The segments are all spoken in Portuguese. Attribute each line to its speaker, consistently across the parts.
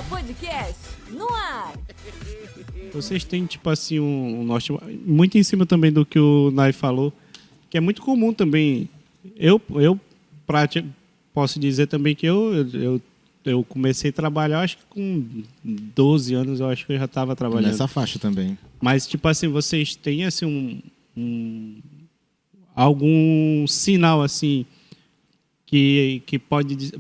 Speaker 1: Podcast no ar.
Speaker 2: Vocês têm, tipo assim, um norte muito em cima também do que o Nai falou, que é muito comum também. Eu posso dizer também que eu comecei a trabalhar, acho que com 12 anos, eu acho que eu já estava trabalhando.
Speaker 3: Nessa faixa também.
Speaker 2: Mas, tipo assim, vocês têm, assim, algum sinal, assim, que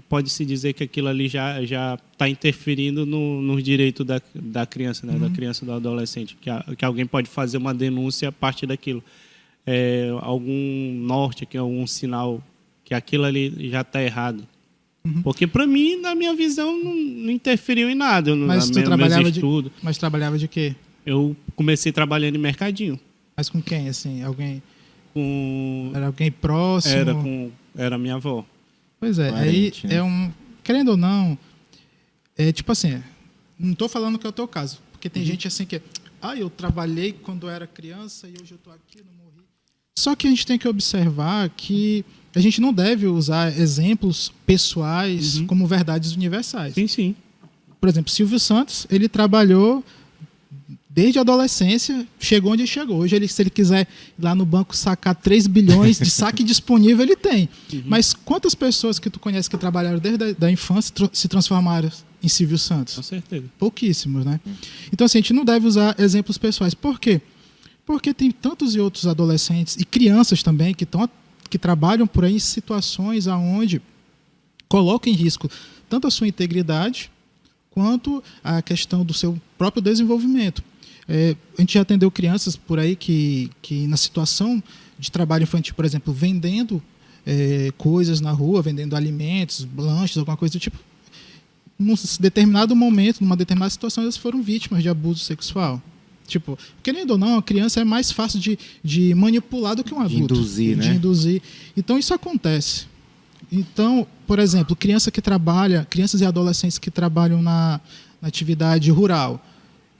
Speaker 2: pode se dizer que aquilo ali já está interferindo nos direitos da criança, né? Da criança e do adolescente, que alguém pode fazer uma denúncia a partir daquilo. Algum norte, que algum sinal que aquilo ali já está errado. Porque, para mim, na minha visão, não interferiu em nada.
Speaker 4: Mas tu trabalhava de quê?
Speaker 2: Eu comecei trabalhando em mercadinho.
Speaker 4: Mas com quem, assim? Alguém...
Speaker 2: Com...
Speaker 4: Era alguém próximo?
Speaker 2: Era minha avó.
Speaker 4: Pois é,
Speaker 3: Parente,
Speaker 4: aí
Speaker 3: né?
Speaker 4: é um... Querendo ou não, é tipo assim, não estou falando que é o teu caso, porque tem gente assim que... eu trabalhei quando eu era criança e hoje eu estou aqui, não morri. Só que a gente tem que observar que a gente não deve usar exemplos pessoais como verdades universais.
Speaker 2: Sim, sim.
Speaker 4: Por exemplo, Silvio Santos, ele trabalhou desde a adolescência, chegou onde chegou. Hoje, se ele quiser ir lá no banco sacar 3 bilhões de saque disponível, ele tem. Mas quantas pessoas que tu conhece que trabalharam desde a infância se transformaram em Silvio Santos?
Speaker 2: Com certeza.
Speaker 4: Pouquíssimos, né? Então, assim, a gente não deve usar exemplos pessoais. Por quê? Porque tem tantos e outros adolescentes e crianças também que trabalham por aí em situações onde colocam em risco tanto a sua integridade quanto a questão do seu próprio desenvolvimento. A gente já atendeu crianças por aí que na situação de trabalho infantil, por exemplo, vendendo coisas na rua, vendendo alimentos, lanches, alguma coisa do tipo, num determinado momento, numa determinada situação, elas foram vítimas de abuso sexual. Tipo, querendo ou não, a criança é mais fácil de manipular do que um adulto.
Speaker 3: De induzir.
Speaker 4: Então, isso acontece. Então, por exemplo, crianças e adolescentes que trabalham na atividade rural.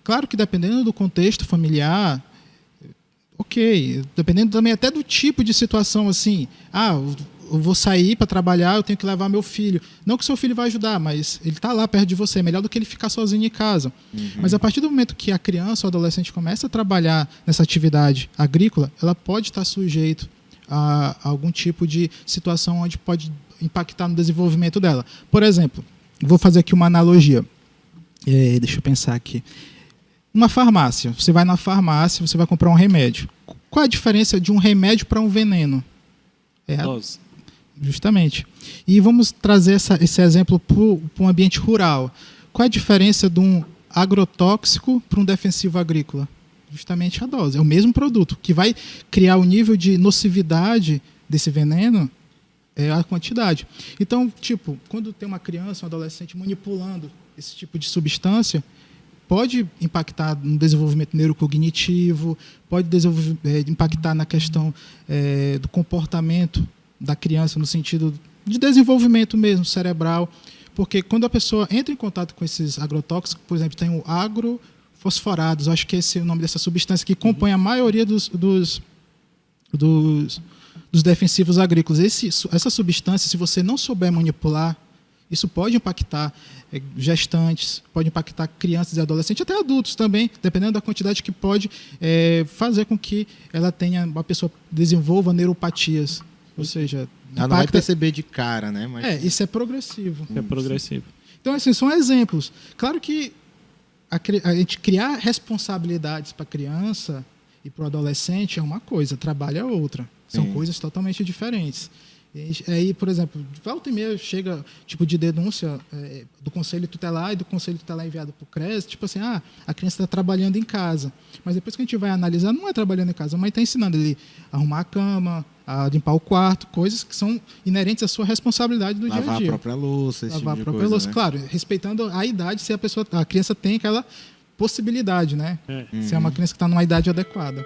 Speaker 4: Claro que dependendo do contexto familiar, ok, dependendo também até do tipo de situação, assim, eu vou sair para trabalhar, eu tenho que levar meu filho. Não que seu filho vai ajudar, mas ele está lá perto de você, é melhor do que ele ficar sozinho em casa. Mas a partir do momento que a criança ou adolescente começa a trabalhar nessa atividade agrícola, ela pode estar sujeito a algum tipo de situação onde pode impactar no desenvolvimento dela. Por exemplo, vou fazer aqui uma analogia. Deixa eu pensar aqui. Uma farmácia. Você vai na farmácia, você vai comprar um remédio. Qual a diferença de um remédio para um veneno?
Speaker 2: Dose.
Speaker 4: Justamente. E vamos trazer esse exemplo para um ambiente rural. Qual a diferença de um agrotóxico para um defensivo agrícola? Justamente a dose. É o mesmo produto. Que vai criar o nível de nocividade desse veneno é a quantidade. Então, tipo, quando tem uma criança, um adolescente manipulando esse tipo de substância, pode impactar no desenvolvimento neurocognitivo, pode impactar na questão do comportamento da criança, no sentido de desenvolvimento mesmo, cerebral. Porque quando a pessoa entra em contato com esses agrotóxicos, por exemplo, tem o agrofosforados, acho que esse é o nome dessa substância que compõe a maioria dos defensivos agrícolas. Essa substância, se você não souber manipular, isso pode impactar gestantes, pode impactar crianças e adolescentes, até adultos também, dependendo da quantidade que pode fazer com que a pessoa desenvolva neuropatias. Ou seja,
Speaker 3: Ela não vai perceber de cara, né? Mas...
Speaker 4: isso é progressivo.
Speaker 2: É progressivo.
Speaker 4: Então, assim, são exemplos. Claro que a gente criar responsabilidades para a criança e para o adolescente é uma coisa, trabalho é outra. São coisas totalmente diferentes. Aí, por exemplo, volta e meia chega tipo de denúncia do Conselho Tutelar e do Conselho Tutelar enviado para o CRES, tipo assim, a criança está trabalhando em casa. Mas depois que a gente vai analisar, não é trabalhando em casa, a mãe está ensinando ele a arrumar a cama, a limpar o quarto, coisas que são inerentes à sua responsabilidade do dia a dia.
Speaker 3: Lavar a própria louça, esse
Speaker 4: Lavar
Speaker 3: tipo
Speaker 4: a própria
Speaker 3: de coisa,
Speaker 4: louça,
Speaker 3: né?
Speaker 4: claro, respeitando a idade, se a criança tem aquela possibilidade, né? Se é uma criança que está numa idade adequada.